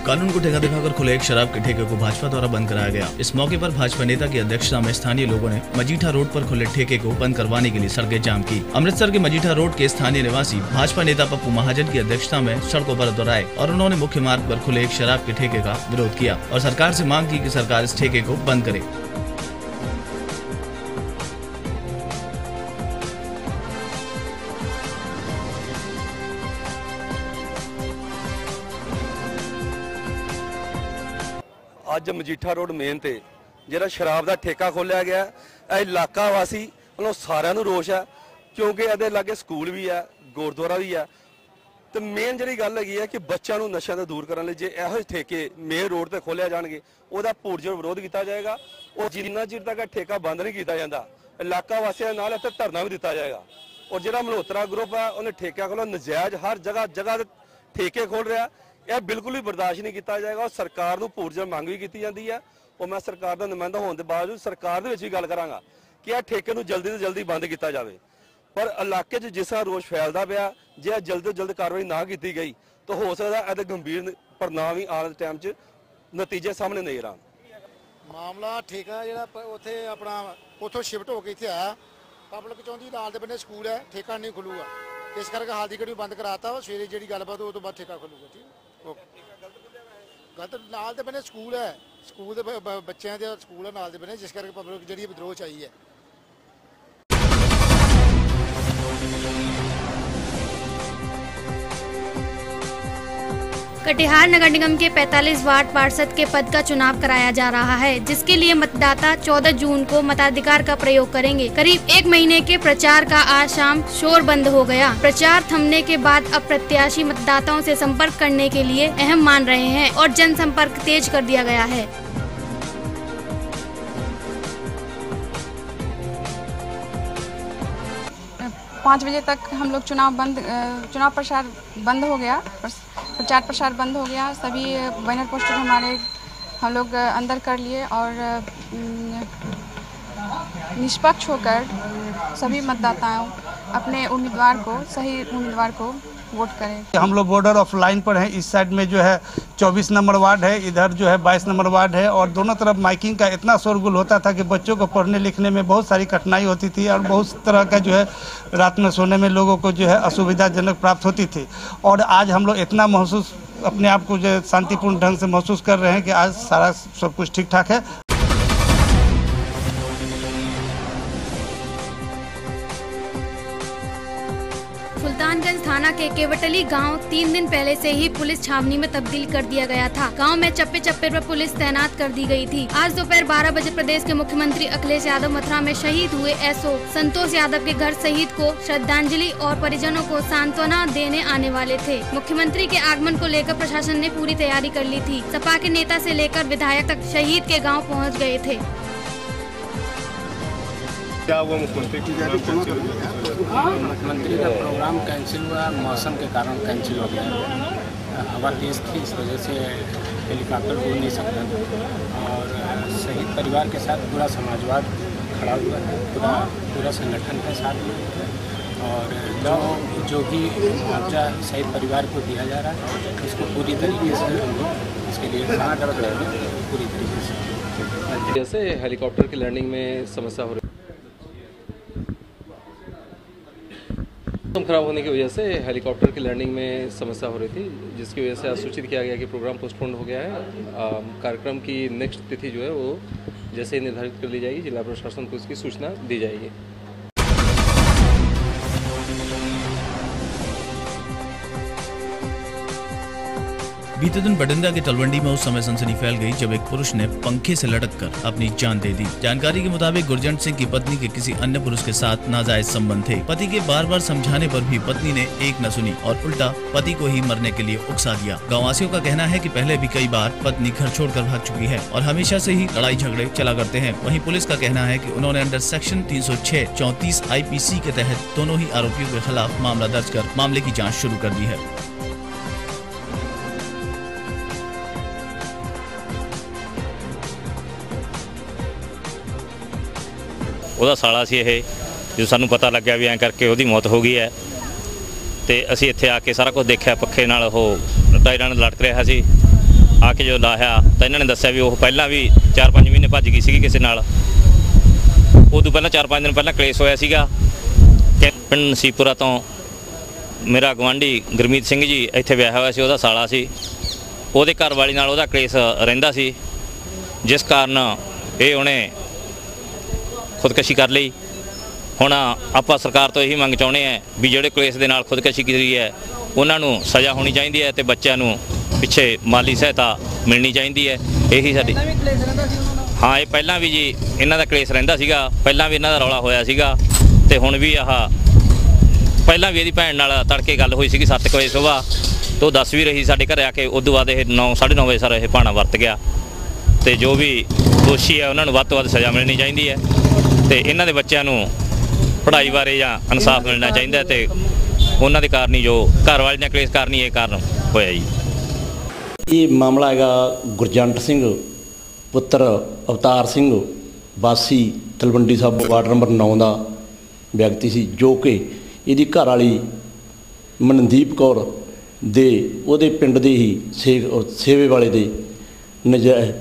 कानून को ठेका दिखाकर खुले एक शराब के ठेके को भाजपा द्वारा बंद कराया गया। इस मौके पर भाजपा नेता की अध्यक्षता में स्थानीय लोगों ने मजीठा रोड पर खुले ठेके को बंद करवाने के लिए सड़कें जाम की। अमृतसर के मजीठा रोड के स्थानीय निवासी भाजपा नेता पप्पू महाजन की अध्यक्षता में सड़कों पर उतर आए और उन्होंने मुख्य मार्ग पर खुले एक शराब के ठेके का विरोध किया और सरकार से मांग की कि सरकार इस ठेके को बंद करे। ਅੱਜ ਮਜੀਠਾ ਰੋਡ ਮੇਨ ਤੇ ਜਿਹੜਾ ਸ਼ਰਾਬ ਦਾ ਠੇਕਾ ਖੋਲਿਆ ਗਿਆ, ਇਹ ਇਲਾਕਾ ਵਾਸੀ ਵੱਲੋਂ ਸਾਰਿਆਂ ਨੂੰ ਰੋਸ਼ ਹੈ ਕਿਉਂਕਿ ਇਹਦੇ ਲਾਗੇ ਸਕੂਲ ਵੀ ਹੈ, ਗੁਰਦੁਆਰਾ ਵੀ ਹੈ ਤੇ ਮੇਨ ਜਿਹੜੀ ਗੱਲ ਹੈਗੀ ਹੈ ਕਿ ਬੱਚਿਆਂ ਨੂੰ ਨਸ਼ਿਆਂ ਤੋਂ ਦੂਰ ਕਰਨ ਲਈ ਜੇ ਇਹੋ ਜਿਹੇ ਠੇਕੇ ਮੇਨ ਰੋਡ ਤੇ ਖੋਲਿਆ ਜਾਣਗੇ ਉਹਦਾ ਪੁਰਜੋਰ ਵਿਰੋਧ ਕੀਤਾ ਜਾਏਗਾ। ਉਹ ਜਿੰਨਾ ਚਿਰ ਤੱਕ ਠੇਕਾ ਬੰਦ ਨਹੀਂ ਕੀਤਾ ਜਾਂਦਾ ਇਲਾਕਾ ਵਾਸੀਆਂ ਨਾਲ ਇੱਥੇ ਧਰਨਾ ਵੀ ਦਿੱਤਾ ਜਾਏਗਾ। ਔਰ ਜਿਹੜਾ ਮਲਹੋਤਰਾ ਗਰੁੱਪ ਹੈ ਉਹਨੇ ਠੇਕਿਆਂ ਕੋਲੋਂ ਨਜਾਇਜ਼ ਹਰ ਜਗ੍ਹਾ ਠੇਕੇ ਖੋਲ ਰਿਹਾ, ਇਹ ਬਿਲਕੁਲ ਵੀ ਬਰਦਾਸ਼ਤ ਨਹੀਂ ਕੀਤਾ ਜਾਏਗਾ। और सरकार ਨੂੰ ਪੁਰਜੋਰ ਮੰਗ ਵੀ ਕੀਤੀ ਜਾਂਦੀ ਹੈ और मैं सरकार ਦਾ ਨੁਮਾਇੰਦਾ ਹੋਣ ਦੇ ਬਾਵਜੂਦ ਸਰਕਾਰ ਦੇ ਵਿੱਚ ਵੀ ਗੱਲ ਕਰਾਂਗਾ ਕਿ ਇਹ ਠੇਕੇ ਨੂੰ ਜਲਦੀ ਤੋਂ ਜਲਦੀ ਬੰਦ ਕੀਤਾ ਜਾਵੇ। ਪਰ ਇਲਾਕੇ 'ਚ ਜਿਸ ਤਰ੍ਹਾਂ ਰੋਸ਼ ਫੈਲਦਾ ਪਿਆ, ਜੇ ਜਲਦ ਤੋਂ ਜਲਦ ਕਾਰਵਾਈ ਨਾ ਕੀਤੀ ਗਈ ਤਾਂ ਹੋ ਸਕਦਾ ਇਹਦੇ ਗੰਭੀਰ परिणाम ਵੀ ਆਉਣ ਦੇ ਟਾਈਮ 'ਚ ਨਤੀਜੇ ਸਾਹਮਣੇ ਨਜ਼ਰ ਆਉਣ। ਮਾਮਲਾ ਠੇਕਾ ਜਿਹੜਾ ਉੱਥੇ ਆਪਣਾ ਉੱਥੋਂ ਸ਼ਿਫਟ ਹੋ ਕੇ ਇੱਥੇ ਆਇਆ, ਪਬਲਿਕ ਚਾਹੁੰਦੀ ਨਾਲ ਦੇ ਬੰਨੇ ਸਕੂਲ ਹੈ, ਠੇਕਾ ਨਹੀਂ ਖੁੱਲੂਗਾ, ਇਸ ਕਰਕੇ ਹਾਲ ਦੀ ਘੜੀ ਬੰਦ ਕਰਾਤਾ ਵਾ। ਸਵੇਰੇ ਜਿਹੜੀ ਗੱਲਬਾਤ ਉਹ ਤੋਂ ਬਾਅਦ ਠੇਕਾ ਖੁੱਲੂਗਾ। ਠੀਕ ਓਕੇ। ਗਲਤ ਨਾਲ ਦੇ ਬੰਨੇ ਸਕੂਲ ਹੈ, ਸਕੂਲ ਦੇ ਬੱਚਿਆਂ ਦੇ ਸਕੂਲ ਹੈ ਨਾਲ ਦੇ ਬੰਨੇ, ਜਿਸ ਕਰਕੇ ਪਬਲਿਕ ਜਿਹੜੀ ਵਿਦਰੋਹ ਚ ਆਈ ਹੈ। कटिहार नगर निगम के 45 वार्ड पार्षद के पद का चुनाव कराया जा रहा है, जिसके लिए मतदाता 14 जून को मताधिकार का प्रयोग करेंगे। करीब 1 महीने के प्रचार का आज शाम शोर बंद हो गया। प्रचार थमने के बाद अब प्रत्याशी मतदाताओं से संपर्क करने के लिए अहम मान रहे हैं और जनसंपर्क तेज कर दिया गया है। 5 बजे तक हम लोग चुनाव प्रचार बंद हो गया, प्रचार प्रसार बंद हो गया। सभी बैनर पोस्टर हम लोग अंदर कर लिए और निष्पक्ष होकर सभी मतदाताओं अपने सही उम्मीदवार को वोट करें। हम लोग बॉर्डर ऑफ लाइन पर हैं। इस साइड में जो है 24 नंबर वार्ड है, इधर जो है 22 नंबर वार्ड है और दोनों तरफ माइकिंग का इतना शोरगुल होता था कि बच्चों को पढ़ने लिखने में बहुत सारी कठिनाई होती थी और बहुत तरह का जो है रात में सोने में लोगों को जो है असुविधाजनक प्राप्त होती थी। और आज हम लोग इतना महसूस अपने आप को जो शांतिपूर्ण ढंग से महसूस कर रहे हैं कि आज सारा सब कुछ ठीक ठाक है। सुल्तानगंज थाना के केवटली गांव 3 दिन पहले से ही पुलिस छावनी में तब्दील कर दिया गया था। गांव में चप्पे चप्पे पर पुलिस तैनात कर दी गई थी। आज दोपहर 12 बजे प्रदेश के मुख्यमंत्री अखिलेश यादव मथुरा में शहीद हुए एसओ संतोष यादव के घर शहीद को श्रद्धांजलि और परिजनों को सांत्वना देने आने वाले थे। मुख्यमंत्री के आगमन को लेकर प्रशासन ने पूरी तैयारी कर ली थी। सपा के नेता से लेकर विधायक तक शहीद के गाँव पहुँच गए थे। क्या वो मुख्यमंत्री का प्रोग्राम कैंसिल हुआ, मौसम के कारण कैंसिल हो गया। हवा तेज थी, इस वजह से हेलीकॉप्टर उड़ नहीं सकता और शहीद परिवार के साथ पूरा समाजवाद खड़ा हुआ है, पूरा संगठन के साथ में और जो भी मुआवजा शहीद परिवार को दिया जा रहा है इसको पूरी तरीके से हम लोग इसके लिए पूरी तरीके से। जैसे हेलीकॉप्टर की लैंडिंग में समस्या हो रही, मौसम खराब होने की वजह से हेलीकॉप्टर की लैंडिंग में समस्या हो रही थी, जिसकी वजह से आज सूचित किया गया कि प्रोग्राम पोस्टपोन हो गया है। कार्यक्रम की नेक्स्ट तिथि जो है वो जैसे ही निर्धारित कर ली जाएगी, जिला प्रशासन को इसकी सूचना दी जाएगी। बीते दिन बठिंडा के तलवंडी में उस समय सनसनी फैल गई जब एक पुरुष ने पंखे से लटककर अपनी जान दे दी। जानकारी के मुताबिक गुरजंट सिंह की पत्नी के किसी अन्य पुरुष के साथ नाजायज संबंध थे। पति के बार बार समझाने पर भी पत्नी ने एक न सुनी और उल्टा पति को ही मरने के लिए उकसा दिया। गांववासियों का कहना है कि पहले भी कई बार पत्नी घर छोड़कर भाग चुकी है और हमेशा से ही लड़ाई झगड़े चला करते हैं। वहीं पुलिस का कहना है कि उन्होंने अंडर सेक्शन 306-34 IPC के तहत दोनों ही आरोपियों के खिलाफ मामला दर्ज कर मामले की जाँच शुरू कर दी है। ਉਹਦਾ ਸਾਲਾ ਸੀ ਇਹ, जो सानू पता लग्या भी ऐ करके उहदी मौत हो गई है तो असी इत्थे आके सारा कुछ देखा, पक्खे नाल ओह टायरां नाल लटक रहा सी। आके जो लाया तो इन्होंने दस्सिया भी वो पहला भी 4-5 महीने भज गई सी किसी नाल। उदों पहला 4-5 दिन पहला कलेश होया सीगा। पिंड नसीबपुरा तो मेरा गवांढी गुरमीत सिंह जी इत्थे विआह होया सी, उहदा साला सी, उहदे घर वाली नाल उहदा कलेश रहिंदा सी, जिस कारण ये उन्हें खुदकशी कर ली। हुण आपां सरकार तो यही मंग चाहुंदे हैं भी जिहड़े कलेश दे नाल खुदकशी की है उन्होंने सज़ा होनी चाहिए है तो बच्चों को पिछे माली सहायता मिलनी चाहिए है। यही साडी हाँ, ये पहला भी जी इन्हां दा कलेश रहिंदा सीगा, पहला भी इन्हां दा रौला होया सीगा ते हुण भी आह पहला भी इहदी भैण नाल तड़के गल होई सीगी 7 बजे सुबह, तो दस भी रही साडे घरे आके। उस तो बाद 9-9:30 बजे सारा यह भाणा वरत गया तो जो भी दोषी है उन्होंने वध तो वध सज़ा मिलनी चाहिए है तो इन्हां दे बच्चों को पढ़ाई बारे जां इंसाफ मिलना चाहिए तो उन्हां दे कारण ही जो घर वाले ने कलेश कारण ही ये कारण होया जी। ये मामला हैगा गुरजंट सिंह पुत्र अवतार सिंह वासी तलवंडी साहब वार्ड नंबर 9 का व्यक्ति सी, जो कि इसकी घर वाली मनदीप कौर दे उहदे पिंड दे ही सेवे वाले दे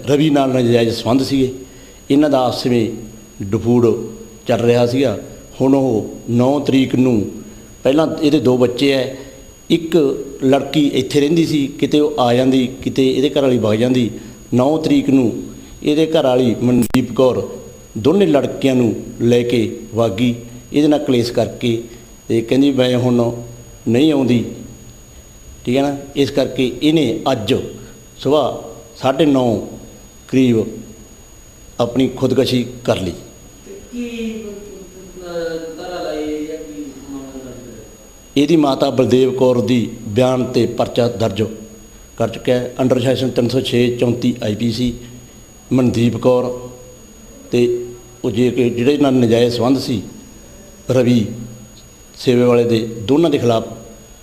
रवि नाल नजायज़ संबंध सीगे। इन्हां दा आपस में डिफूड चल रहा सीगा। हुण ओह 9 तरीक नूं पहलां इहदे 2 बच्चे है, एक लड़की इत्थे रहिंदी सी, किते आ जांदी किते इहदे घर वाली वग जांदी। 9 तरीक नूं इहदे घर वाली मनदीप कौर दोने लड़कियां नूं लैके वागी, इहदे नाल कलेश करके ते कहंदी मैं हुण नहीं आउंदी, ठीक है ना। इस करके इहने अज सुबह 9:30 करीब अपनी खुदकशी कर ली। ਇਹਦੀ माता बलदेव कौर की बयान ते परचा दर्ज कर चुका है under section 306/34 IPC। Mandeep Kaur ते जे कि जिहड़े नाल नजायज़ संबंध सी रवि सेवे वाले दे दोनों के खिलाफ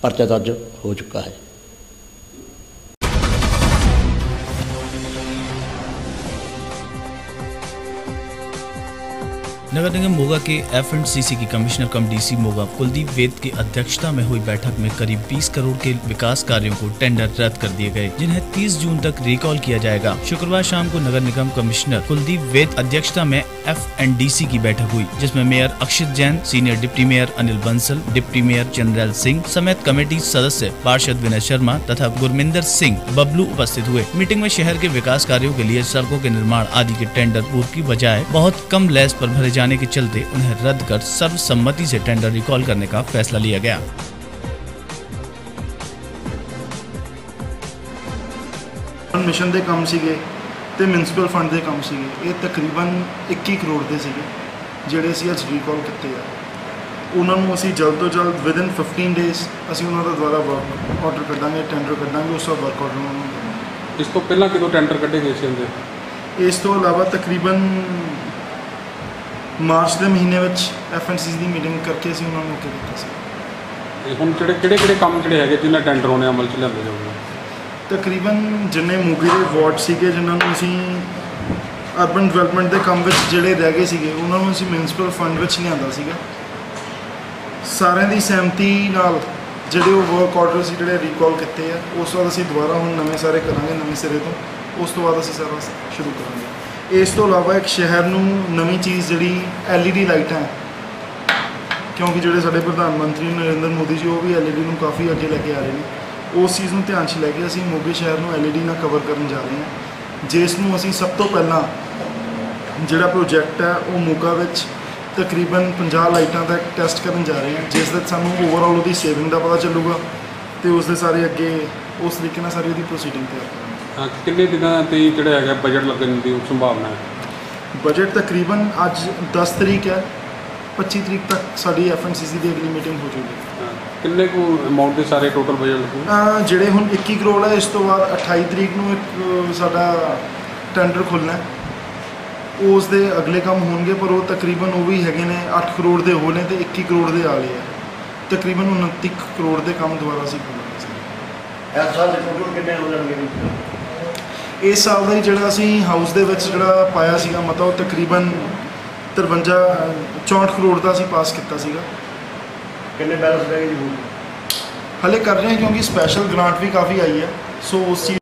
परचा दर्ज हो चुका है। नगर निगम मोगा के FNCC की कमिश्नर कम DC मोगा कुलदीप वेद की अध्यक्षता में हुई बैठक में करीब 20 करोड़ के विकास कार्यों को टेंडर रद्द कर दिए गए, जिन्हें 30 जून तक रिकॉल किया जाएगा। शुक्रवार शाम को नगर निगम कमिश्नर कुलदीप वेद अध्यक्षता में FNDC की बैठक हुई, जिसमें मेयर अक्षित Jain, senior deputy mayor Anil Bansal, deputy mayor general Singh समेत कमेटी सदस्य पार्षद विनय शर्मा तथा गुरमिंदर सिंह बबलू उपस्थित हुए। मीटिंग में शहर के विकास कार्यों के लिए सड़कों के निर्माण आदि के टेंडर पूर्व की बजाय बहुत कम लैस पर भरे जाने के चलते उन्हें रद्द कर सर्वसम्मति से टेंडर रिकॉल करने का फैसला लिया गया। मिशन के काम सीगे ते म्यूनसिपल फंड के काम सीगे, ये तकरीबन 21 करोड़ के सीगे जिहड़े असीं अज रिकॉल किए हैं। उन्होंने असीं जल्द तो जल्द विदिन 15 डेज़ असीं उन्हों दा दुबारा वर्क ऑर्डर कड्डांगे, टेंडर कड्डांगे, उस दा वर्क ऑर्डर उन्होंने देंगे। इस तो पहला कितों टेंडर कड्ढे गए सी? इस तो अलावा तकरीबन मार्च के महीने में FNCC की मीटिंग करके असीं उन्होंने मौके दिता सी। हुण किहड़े काम जिहड़े हैगे जिन्हां टेंडर होने अमल च लिआंदे जाऊगे? तकरीबन जिन्ने मोगे के वार्ड सीगे जिन्होंने असीं अर्बन डिवेलपमेंट के काम जिहड़े रह गए सीगे उन्होंने असीं म्यूनसिपल फंड विच लिआंदा सीगा। सारिਆਂ ਦੀ सहमति नाल जिहड़े वर्क ऑर्डर सी जिहड़े रिकॉल किए हैं, उस बाद असीं दोबारा हुण नवें सारे करांगे नवें सिरे तो, उस तो बाद असीं सारा शुरू करांगे। इस तो इलावा एक शहर नूं नवीं चीज़ जिहड़ी LED लाइटां है, क्योंकि जिहड़े साडे प्रधानमंत्री नरेंद्र मोदी जी वो भी LED नूं काफ़ी अगे लैके आ रहे हैं। उस चीज़ नूं ध्यान च लैके असीं मोगे शहर नूं LED नाल कवर करन जा रहे हैं, जिस नूं असीं सब तो पहला जिहड़ा प्रोजैक्ट है वो मोगा विच तकरीबन 50 लाइटां का टैसट करन जा रहे हैं, जिस दे सानूं ओवरऑल उहदी सेविंग का पता चलूगा तो उसके सारे अगे उस तरीके नाल सारी उहदी प्रोसीडिंग तैयार करांगे। कितने दिनों ते जिहड़ा हैगा बजट लगन की संभावना है? बजट तकरीबन अज 10 तरीक है, 25 तरीक तक साड़ी FNCC की अगली मीटिंग हो जाएगी। कितने को अमाउंट के सारे टोटल बजट जिहड़े हुण 21 करोड़ है, इस तो बाद 28 तरीक नूं एक साडा टेंडर खुलना है, उस दे अगले काम होंगे, पर वो तकरीबन वो भी हैगे ने 8 करोड़ के होने तो 21 करोड़ के आले है, तकरीबन 29 करोड़ के काम दोबारा असीं खोलांगे। इस साल टोटल कितने हो जाएंगे? इस साल का जिहड़ा असीं हाउस दे विच जिहड़ा पाया सीगा मतलब तकरीबन 64 ਕਰੋੜ ਦਾ ਅਸੀਂ ਪਾਸ ਕੀਤਾ ਸੀਗਾ। ਕਿੰਨੇ ਬੈਲੈਂਸ ਰਹਿ ਗਏ ਜੀ? ਹਲੇ ਕਰ ਰਹੇ ਹਾਂ ਕਿਉਂਕਿ ਸਪੈਸ਼ਲ ਗ੍ਰਾਂਟ ਵੀ ਕਾफ़ी आई है, सो उस चीज़।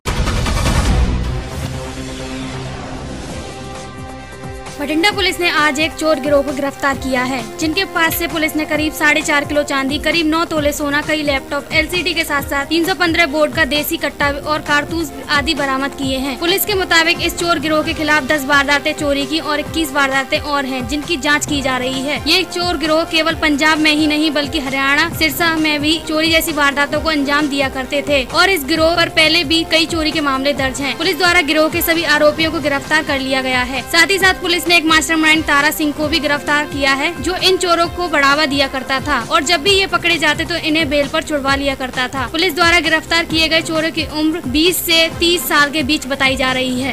बठिंडा पुलिस ने आज एक चोर गिरोह को गिरफ्तार किया है, जिनके पास से पुलिस ने करीब 4.5 किलो चांदी, करीब 9 तोले सोना, कई लैपटॉप, LCD के साथ साथ 315 बोर्ड का देसी कट्टा और कारतूस आदि बरामद किए हैं। पुलिस के मुताबिक इस चोर गिरोह के खिलाफ 10 वारदातें चोरी की और 21 वारदातें और हैं, जिनकी जाँच की जा रही है। ये चोर गिरोह केवल पंजाब में ही नहीं बल्कि हरियाणा, सिरसा में भी चोरी जैसी वारदातों को अंजाम दिया करते थे और इस गिरोह पर पहले भी कई चोरी के मामले दर्ज हैं। पुलिस द्वारा गिरोह के सभी आरोपियों को गिरफ्तार कर लिया गया है। साथ ही साथ पुलिस ने एक मास्टरमाइंड तारा सिंह को भी गिरफ्तार किया है, जो इन चोरों को बढ़ावा दिया करता था और जब भी ये पकड़े जाते तो इन्हें बेल पर छुड़वा लिया करता था। पुलिस द्वारा गिरफ्तार किए गए चोरों की उम्र 20 से 30 साल के बीच बताई जा रही है।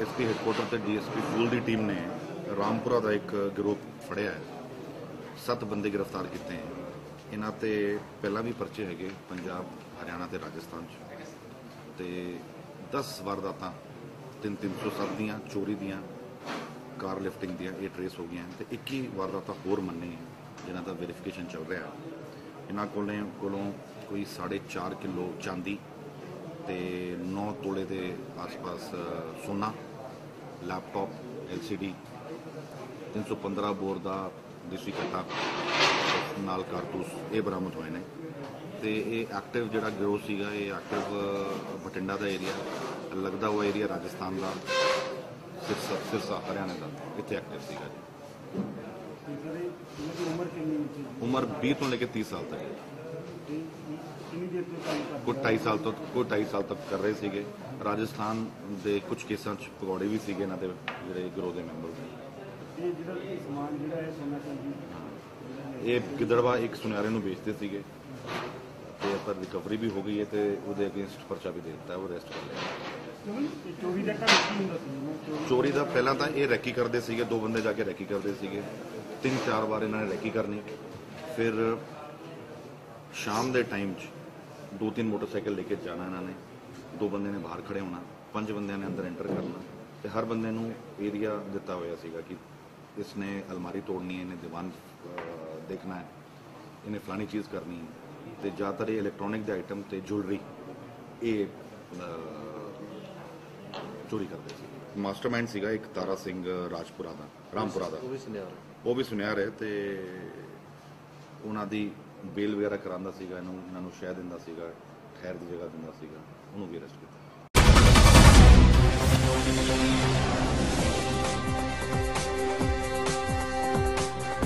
एसपी हैडकुआटर ते डीएसपी फूल की टीम ने रामपुरा का एक गिरोह फड़िया है, 7 बंदे गिरफ्तार किए हैं। इन्हां ते पहला भी परचे है पंजाब, हरियाणा ते राजस्थान ते 10 वारदातां 307 दियां चोरी दियां, कार लिफ्टिंग दियां ये ट्रेस हो गई हैं। 21 वारदातां होर मन्ने जिन्हां दा वेरीफिकेशन चल रहा है। इन्हां कोलों कोई 4.5 किलो चांदी ते 9 तोले के आस-पास सोना, लैपटॉप, LCD, 315 बोर का देसी कट्टा नाल कारतूस ये बरामद होए ने। ते ये एक्टिव जिहड़ा गिरोह सीगा ये एक्टिव बठिंडा का एरिया लगदा हुआ एरिया राजस्थान का, सिरसा हरियाणा का इत्थे एक्टिव सीगा जी। उम्र 20 तो लेकर 30 साल तक, कोई 2.5 साल तक कर रहे सीगे। राजस्थान के कुछ केसां च पकौड़े भी सीगे इन्हां दे जिहड़े गिरोह के मैंबर। ये गिदड़वा एक सुनियारे नूं बेचते सीगे ते पर रिकवरी भी हो गई है ते उहदे अगेंस्ट परचा भी दे दिता है, वो अरेस्ट कर लिया। चोरी का पहला तो ये रैकी करते सीगे, 2 बंदे जाके रैकी करते सीगे, 3-4 बार इन्होंने रैकी करनी, फिर शाम के टाइम 2-3 मोटरसाइकिल लेके जाना, इन्होंने 2 बंदे ने बाहर खड़े होना, 5 बंदे ने अंदर एंटर करना ते हर बंदे नूं एरिया दिता होया सीगा कि इसने अलमारी तोड़नी है, इन्हें दीवान देखना है, इन्हें फलानी चीज़ करनी है। तो ज़्यादातर ये इलैक्ट्रॉनिक के आइटम तो ज्वेलरी ये चोरी करते थे। मास्टरमाइंड सीगा एक तारा सिंह राजपुरा का, रामपुरा का, वो भी सुनियार है। तो उन्हों की बेल वगैरह करांदा सीगा, इन्हों शह दिंदा सीगा, ठहर की जगह दिंदा सीगा, उन्होंने भी अरेस्ट किया।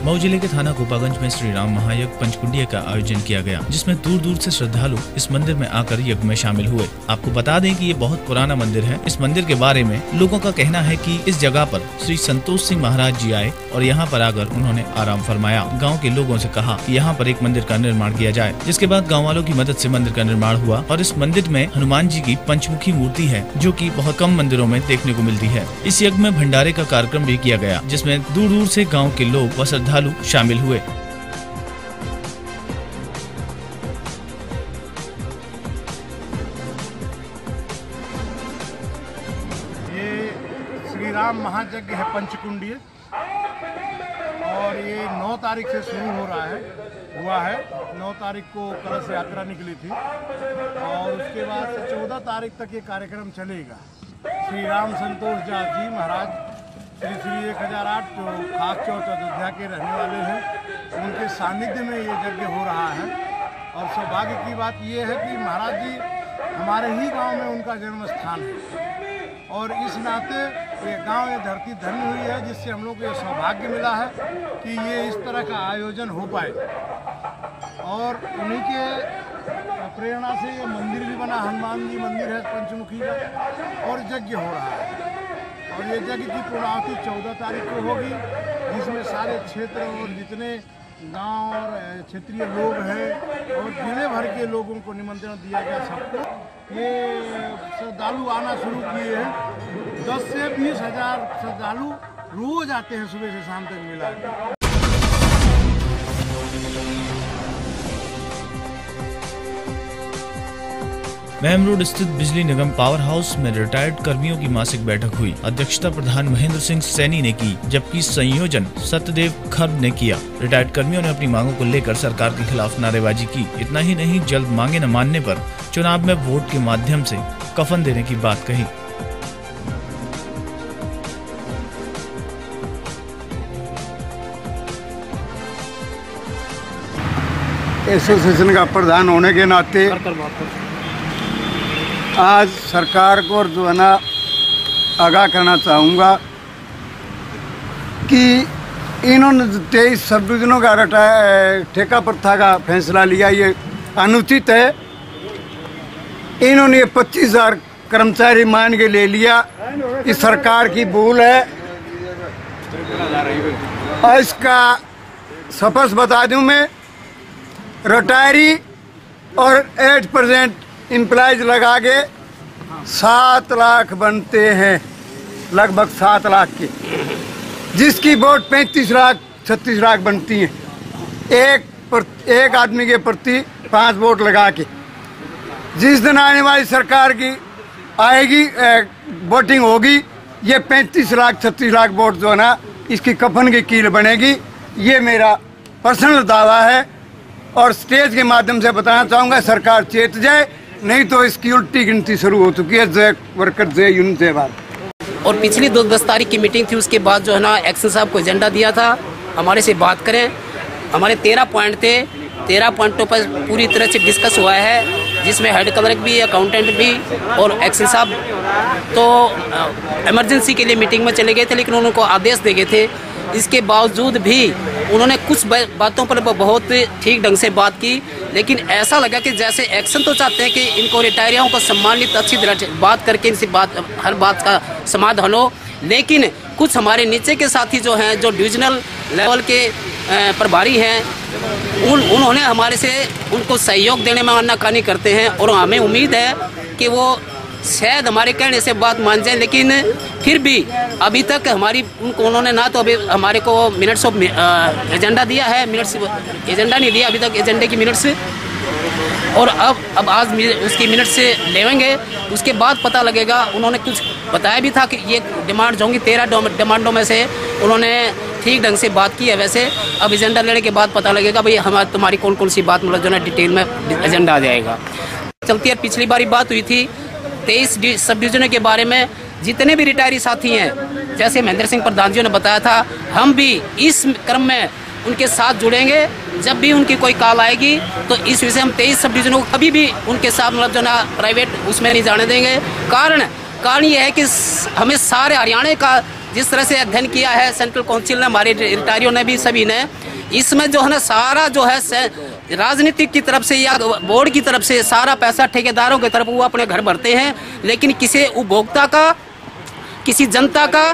मऊ जिले के थाना कोपागंज में श्री राम महायज्ञ पंचकुंडिया का आयोजन किया गया, जिसमें दूर दूर से श्रद्धालु इस मंदिर में आकर यज्ञ में शामिल हुए। आपको बता दें कि ये बहुत पुराना मंदिर है। इस मंदिर के बारे में लोगों का कहना है कि इस जगह पर श्री संतोष सिंह महाराज जी आए और यहाँ पर आकर उन्होंने आराम फरमाया। गाँव के लोगों से कहा कि यहाँ पर एक मंदिर का निर्माण किया जाए, जिसके बाद गाँव वालों की मदद से मंदिर का निर्माण हुआ और इस मंदिर में हनुमान जी की पंचमुखी मूर्ति है, जो कि बहुत कम मंदिरों में देखने को मिलती है। इस यज्ञ में भंडारे का कार्यक्रम भी किया गया, जिसमें दूर दूर से गाँव के लोग व श्रद्धालु शामिल हुए। ये श्री राम महायज्ञ है पंचकुंडीय और ये 9 तारीख से शुरू हुआ है। 9 तारीख को कलश यात्रा निकली थी और उसके बाद से 14 तारीख तक ये कार्यक्रम चलेगा। श्री राम संतोष जी महाराज श्री 1008 जो खास चौथ अयोध्या के रहने वाले हैं, उनके सानिध्य में ये यज्ञ हो रहा है। और सौभाग्य की बात ये है कि महाराज जी हमारे ही गांव में उनका जन्म स्थान है और इस नाते ये गांव, ये धरती धन्य हुई है, जिससे हम लोग को ये सौभाग्य मिला है कि ये इस तरह का आयोजन हो पाए। और उन्हीं के प्रेरणा से ये मंदिर भी बना, हनुमान जी मंदिर है पंचमुखी का, और यज्ञ हो रहा है। और ये यज्ञ की पूर्णाहुति 14 तारीख को होगी, जिसमें सारे क्षेत्र और जितने गांव और क्षेत्रीय लोग हैं और जिले भर के लोगों को निमंत्रण दिया गया सबको। ये श्रद्धालु आना शुरू किए हैं, 10 से 20 हज़ार श्रद्धालु रोज आते हैं, सुबह से शाम तक मिला है। महम रोड स्थित बिजली निगम पावर हाउस में रिटायर्ड कर्मियों की मासिक बैठक हुई। अध्यक्षता प्रधान महेंद्र सिंह सैनी ने की, जबकि संयोजन सत्यदेव खर्ब ने किया। रिटायर्ड कर्मियों ने अपनी मांगों को लेकर सरकार के खिलाफ नारेबाजी की। इतना ही नहीं, जल्द मांगे न मानने पर चुनाव में वोट के माध्यम से कफन देने की बात कही। एसोसिएशन का प्रधान होने के नाते आज सरकार को जो है ना आगाह करना चाहूँगा कि इन्होंने 23 सब डिविजनों का ठेका प्रथा का फैसला लिया, ये अनुचित है। इन्होंने 25,000 कर्मचारी मान के ले लिया, इस सरकार की भूल है। और इसका स्पष्ट बता दूं मैं, रिटायरी और 8% एम्प्लॉयज लगा के 7 लाख बनते हैं, लगभग 7 लाख के, जिसकी वोट 35 लाख 36 लाख बनती है। एक आदमी के प्रति 5 वोट लगा के जिस दिन आने वाली सरकार की आएगी वोटिंग होगी, ये 35 लाख 36 लाख वोट जो है ना इसकी कफन की कील बनेगी। ये मेरा पर्सनल दावा है और स्टेज के माध्यम से बताना चाहूँगा, सरकार चेत जाए, नहीं तो इसकी उल्टी गिनती शुरू हो चुकी है। जय वर्कर, जय यूनियन, जय भारत। और पिछली 10 तारीख की मीटिंग थी, उसके बाद जो है ना एक्शन साहब को एजेंडा दिया था हमारे से बात करें। हमारे 13 पॉइंट थे, 13 पॉइंटों पर पूरी तरह से डिस्कस हुआ है, जिसमें हेड क्लर्क भी, अकाउंटेंट भी और एक्शन साहब तो इमरजेंसी के लिए मीटिंग में चले गए थे, लेकिन उनको आदेश दे गए थे। इसके बावजूद भी उन्होंने कुछ बातों पर बहुत ठीक ढंग से बात की, लेकिन ऐसा लगा कि जैसे एक्शन तो चाहते हैं कि इनको रिटायरियों को सम्मानित अच्छी तरह बात करके इनसे हर बात का समाधान हो, लेकिन कुछ हमारे नीचे के साथी जो हैं, जो डिविजनल लेवल के प्रभारी हैं, उन्होंने हमारे से उनको सहयोग देने में आनाकानी करते हैं। और हमें उम्मीद है कि वो शायद हमारे कहने से बात मान जाए, लेकिन फिर भी अभी तक उन्होंने ना तो अभी हमारे को मिनट्स ऑफ एजेंडा दिया है, मिनट्स एजेंडा नहीं दिया अभी तक, एजेंडे की मिनट्स, और अब आज उसकी मिनट से लेंगे, उसके बाद पता लगेगा। उन्होंने कुछ बताया भी था कि ये डिमांड होंगी, 13 डिमांडों में से उन्होंने ठीक ढंग से बात की है। वैसे अब एजेंडा लेने के बाद पता लगेगा भाई तुम्हारी कौन कौन सी बात मतलब जो है डिटेल में एजेंडा आ जाएगा। चलती है, पिछली बारी बात हुई थी 23 सब डिविजनों के बारे में, जितने भी रिटायरी साथी हैं, जैसे महेंद्र सिंह प्रधान जी ने बताया था, हम भी इस क्रम में उनके साथ जुड़ेंगे। जब भी उनकी कोई कॉल आएगी तो इस विषय हम 23 सब डिविजनों को कभी भी उनके साथ मतलब जो ना प्राइवेट उसमें नहीं जाने देंगे। कारण ये है कि हमें सारे हरियाणा का जिस तरह से अध्ययन किया है सेंट्रल काउंसिल ने, हमारे रिटायरियों ने भी, सभी ने, इसमें जो है ना सारा जो है राजनीतिक की तरफ से या बोर्ड की तरफ से सारा पैसा ठेकेदारों की तरफ वो अपने घर भरते हैं, लेकिन किसी उपभोक्ता का, किसी जनता का,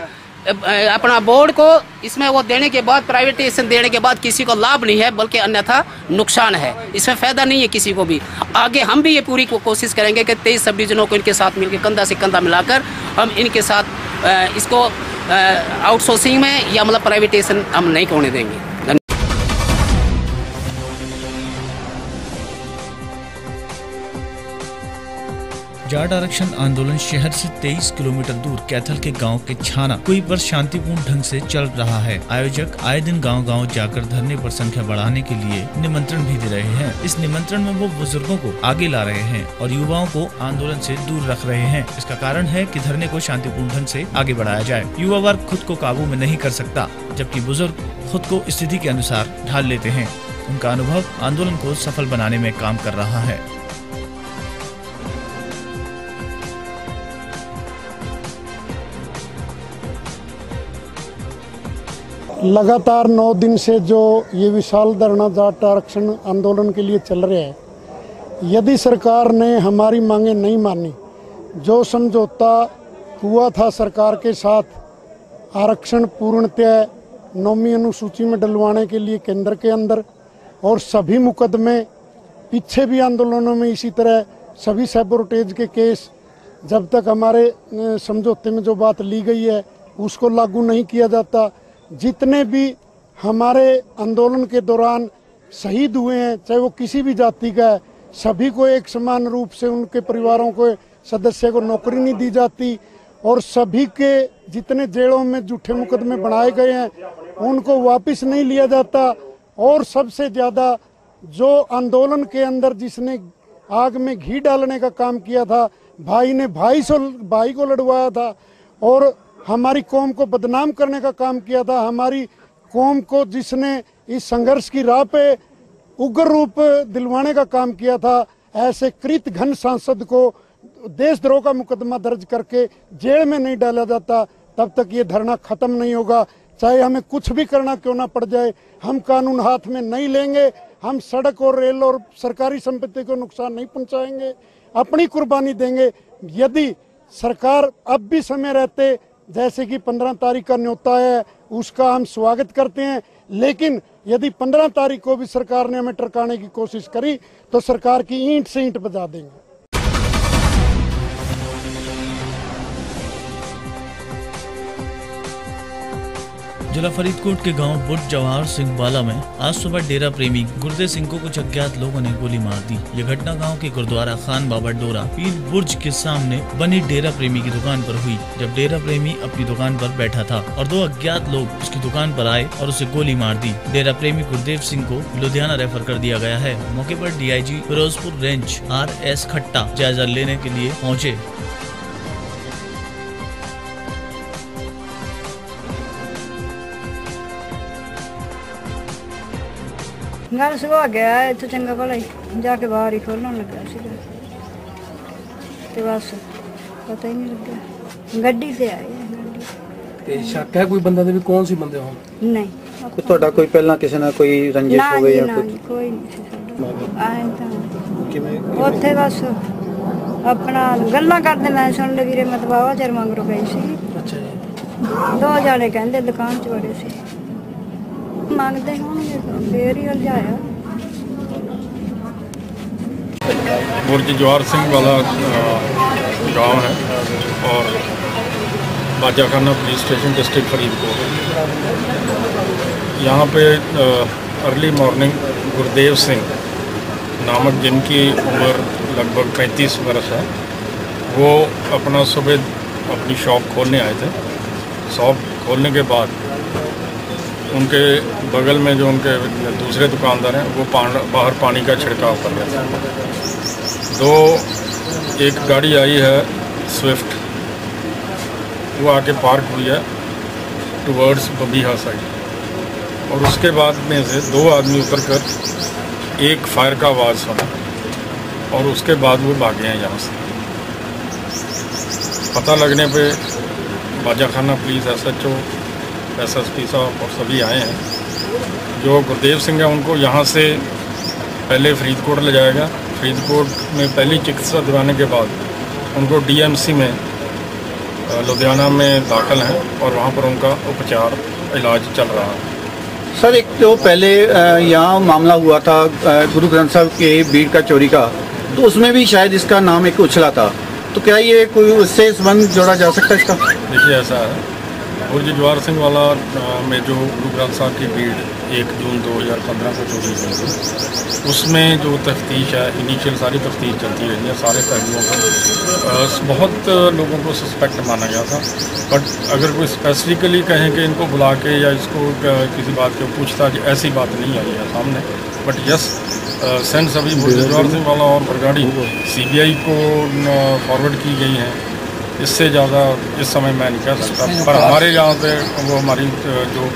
अपना बोर्ड को इसमें वो देने के बाद, प्राइवेटाइजेशन देने के बाद किसी को लाभ नहीं है, बल्कि अन्यथा नुकसान है। इसमें फायदा नहीं है किसी को भी। आगे हम भी ये पूरी कोशिश करेंगे कि 23 सब डिविजनों को इनके साथ मिलकर कंधा से कंधा मिलाकर हम इनके साथ इसको आउटसोर्सिंग में या मतलब प्राइवेटाइजेशन हम नहीं होने देंगे। जाट आरक्षण आंदोलन शहर से 23 किलोमीटर दूर कैथल के गांव के छाना कुई पर शांतिपूर्ण ढंग से चल रहा है। आयोजक आए दिन गांव-गांव जाकर धरने पर संख्या बढ़ाने के लिए निमंत्रण भी दे रहे हैं। इस निमंत्रण में वो बुजुर्गों को आगे ला रहे हैं और युवाओं को आंदोलन से दूर रख रहे हैं। इसका कारण है कि धरने को शांतिपूर्ण ढंग से आगे बढ़ाया जाए। युवा वर्ग खुद को काबू में नहीं कर सकता, जबकि बुजुर्ग खुद को स्थिति के अनुसार ढाल लेते हैं। उनका अनुभव आंदोलन को सफल बनाने में काम कर रहा है। लगातार 9 दिन से जो ये विशाल धरना जाट आरक्षण आंदोलन के लिए चल रहा है, यदि सरकार ने हमारी मांगें नहीं मानी, जो समझौता हुआ था सरकार के साथ आरक्षण पूर्णतः 9वीं अनुसूची में डलवाने के लिए केंद्र के अंदर, और सभी मुकदमे पीछे भी आंदोलनों में इसी तरह सभी सैबोटेज के केस जब तक हमारे समझौते में जो बात ली गई है उसको लागू नहीं किया जाता, जितने भी हमारे आंदोलन के दौरान शहीद हुए हैं, चाहे वो किसी भी जाति का है, सभी को एक समान रूप से उनके परिवारों को सदस्य को नौकरी नहीं दी जाती और सभी के जितने जेलों में झूठे मुकदमे बनाए गए हैं उनको वापस नहीं लिया जाता। और सबसे ज़्यादा जो आंदोलन के अंदर जिसने आग में घी डालने का काम किया था, भाई ने भाई को लड़वाया था और हमारी कौम को बदनाम करने का काम किया था, हमारी कौम को जिसने इस संघर्ष की राह पे उग्र रूप दिलवाने का काम किया था, ऐसे कृत घन सांसद को देशद्रोह का मुकदमा दर्ज करके जेल में नहीं डाला जाता तब तक ये धरना खत्म नहीं होगा। चाहे हमें कुछ भी करना क्यों ना पड़ जाए, हम कानून हाथ में नहीं लेंगे, हम सड़क और रेल और सरकारी संपत्ति को नुकसान नहीं पहुंचाएंगे, अपनी कुर्बानी देंगे। यदि सरकार अब भी समय रहते, जैसे कि 15 तारीख का न्योता है उसका हम स्वागत करते हैं, लेकिन यदि 15 तारीख को भी सरकार ने हमें टरकाने की कोशिश करी तो सरकार की ईंट से ईंट बजा देंगे। जिला फरीदकोट के गांव बुट जवाहर सिंह वाला में आज सुबह डेरा प्रेमी गुरदेव सिंह को कुछ अज्ञात लोगों ने गोली मार दी। ये घटना गांव के गुरुद्वारा खान बाबा डोरा पीर बुर्ज के सामने बनी डेरा प्रेमी की दुकान पर हुई, जब डेरा प्रेमी अपनी दुकान पर बैठा था और 2 अज्ञात लोग उसकी दुकान पर आए और उसे गोली मार दी। डेरा प्रेमी गुरदेव सिंह को लुधियाना रेफर कर दिया गया है। मौके पर DIG फिरोजपुर रेंज RS खट्टा जायजा लेने के लिए पहुँचे। गल सुबह गया इतों चंगा भला ही जाके बाहर ही खोलन लगा तो बस पता ही नहीं लगा, गड्डी से आए। शक है कोई बंदा भी कौन सी बंदे हो? नहीं ਤੁਹਾਡਾ ਕੋਈ ਪਹਿਲਾਂ ਕਿਸੇ ਨਾਲ ਕੋਈ ਰੰਜਿਸ਼ ਹੋ ਗਈ ਜਾਂ ਕੁਝ? ਕੋਈ ਨਹੀਂ ਆਏ ਤਾਂ ਕਿਵੇਂ ਉੱਥੇ ਬਸ ਆਪਣਾ ਗੱਲਾਂ ਕਰਦੇ ਮੈਂ ਸੁਣ ਲੈ ਵੀਰੇ ਮਤਲਬ ਆਵਾ ਚਿਰ ਮੰਗਰੋ ਗਈ ਸੀ। ਅੱਛਾ ਜੀ। 2 ਜਾਣੇ ਕਹਿੰਦੇ ਦੁਕਾਨ 'ਚ ਵੜੇ ਸੀ, मांगते होंगे फिर ही जाया। बुर्ज जवाहर सिंह वाला गांव है और Bajakhana police station district Faridkot. यहाँ पे अर्ली मॉर्निंग गुरदेव सिंह नामक जिनकी उम्र लगभग 35 वर्ष है, वो अपना सुबह अपनी शॉप खोलने आए थे। शॉप खोलने के बाद उनके बगल में जो उनके दूसरे दुकानदार हैं वो बाहर पानी का छिड़काव कर रहे थे। एक गाड़ी आई है स्विफ्ट, वो आके पार्क हुई है टुवर्ड्स बबीहा साइड और उसके बाद में से 2 आदमी उतरकर एक फायर का आवाज़ सुना और उसके बाद वो भागे हैं यहाँ से। पता लगने पे बाजाखाना पुलिस SHO SSP साहब और सभी आए हैं। जो गुरदेव सिंह है उनको यहाँ से पहले फरीदकोट ले जाएगा। फरीदकोट में पहली चिकित्सा दिलाने के बाद उनको DMC में लुधियाना में दाखिल हैं और वहाँ पर उनका उपचार इलाज चल रहा है। सर एक तो पहले यहाँ मामला हुआ था गुरु ग्रंथ साहब के बीड़ का चोरी का, तो उसमें भी शायद इसका नाम एक उछला था, तो क्या ये कोई उससे संबंध जोड़ा जा सकता है इसका? देखिए ऐसा है, बुर्ज जवाहर सिंह वाला में जो गुरु ग्रंथ साहब की भीड़ 1 जून 2015 को चोरी हुई थी, उसमें जो तफ्तीश है इनिशियल सारी तफ्तीश चलती रही है, सारे पहलुओं पर बहुत लोगों को सस्पेक्ट माना गया था। बट अगर कोई स्पेसिफिकली कहें कि इनको बुला के या इसको किसी बात के पूछताछ, ऐसी बात नहीं आई है सामने। बट यस सेंस अभी बुर्ज जवाहर सिंह वाला और बरगाड़ी CBI को फॉरवर्ड की गई हैं, इससे ज़्यादा इस समय मैं नहीं कह सकता। पर हमारे यहाँ पे वो हमारी जो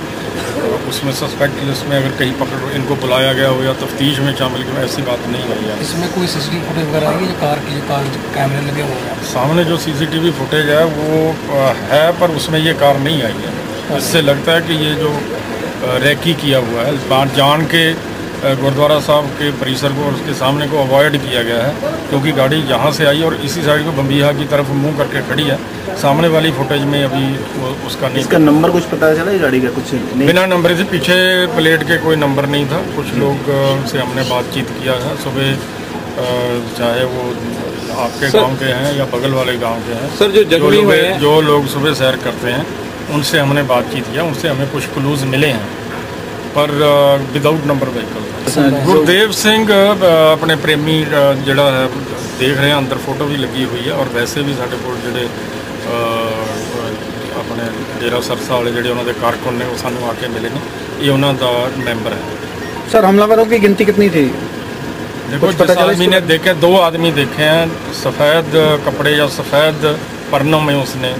उसमें सस्पेक्ट लिस्ट में अगर कहीं पकड़ इनको बुलाया गया हो या तफ्तीश में शामिल किया, ऐसी बात नहीं आई है। इसमें कोई CCTV फुटेज वगैरह आएगी जो कार कैमरे लगे हुए हैं? सामने जो CCTV फुटेज है वो है, पर उसमें ये कार नहीं आई है। इससे लगता है कि ये जो रेकी किया हुआ है जान के गुरुद्वारा साहब के परिसर को और उसके सामने को अवॉइड किया गया है, क्योंकि गाड़ी यहाँ से आई और इसी साइड को बम्बीहा की तरफ मुंह करके खड़ी है। सामने वाली फुटेज में अभी उसका नहीं, इसका नंबर कुछ पता चला गाड़ी का? कुछ नहीं, बिना नंबर से, पीछे प्लेट के कोई नंबर नहीं था। कुछ लोग से हमने बातचीत किया है सुबह, चाहे वो आपके गांव के हैं या बगल वाले गांव के हैं। सर जो लोग सुबह सैर करते हैं उनसे हमने बातचीत किया, उनसे हमें कुछ क्लूज़ मिले हैं पर without number vehicle. Gurdev Singh अपने प्रेमी ਜਿਹੜਾ है देख रहे हैं, अंदर फोटो भी लगी हुई है। और वैसे भी साढ़े कोल ਜਿਹੜੇ अपने डेरा सरसा वाले ਜਿਹੜੇ ਉਹਨਾਂ ਦੇ ਕਾਰਕੁਨ ਨੇ ਉਹ ਸਾਨੂੰ ਆ ਕੇ ਮਿਲੇ ਨੇ, ਇਹ ਉਹਨਾਂ ਦਾ ਮੈਂਬਰ है। सर हमलावरों की गिनती कितनी थी? देखो जिस आदमी ने देखे, 2 आदमी देखे हैं सफ़ेद कपड़े या सफ़ेद परनों में, उसने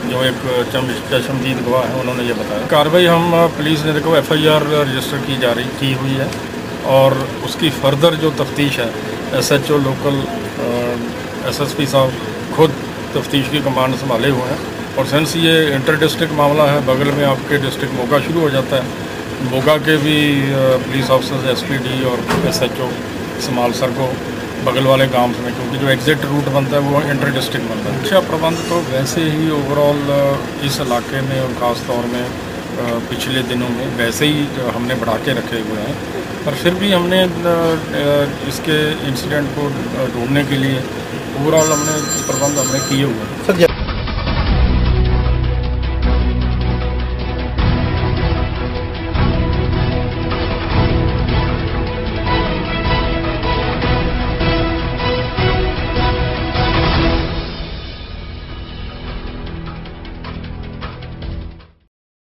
जो एक चश्मदीद गवाह है उन्होंने ये बताया। कार्रवाई हम पुलिस ने देखो FIR रजिस्टर की हुई है और उसकी फर्दर जो तफ्तीश है SHO लोकल SSP साहब खुद तफ्तीश की कमान संभाले हुए हैं। और सिंस ये इंटर डिस्ट्रिक्ट मामला है, बगल में आपके डिस्ट्रिक्ट मोगा शुरू हो जाता है, मोगा के भी पुलिस ऑफिसर्स SPD और SHO समालसर को बगल वाले गांव में, क्योंकि जो एग्जिट रूट बनता है वो इंटर डिस्ट्रिक्ट बनता है। अच्छा प्रबंध तो वैसे ही ओवरऑल इस इलाके में और ख़ास तौर में पिछले दिनों में वैसे ही हमने बढ़ा के रखे हुए हैं, पर फिर भी हमने इसके इंसिडेंट को ढूंढने के लिए ओवरऑल हमने प्रबंध किए हुए हैं।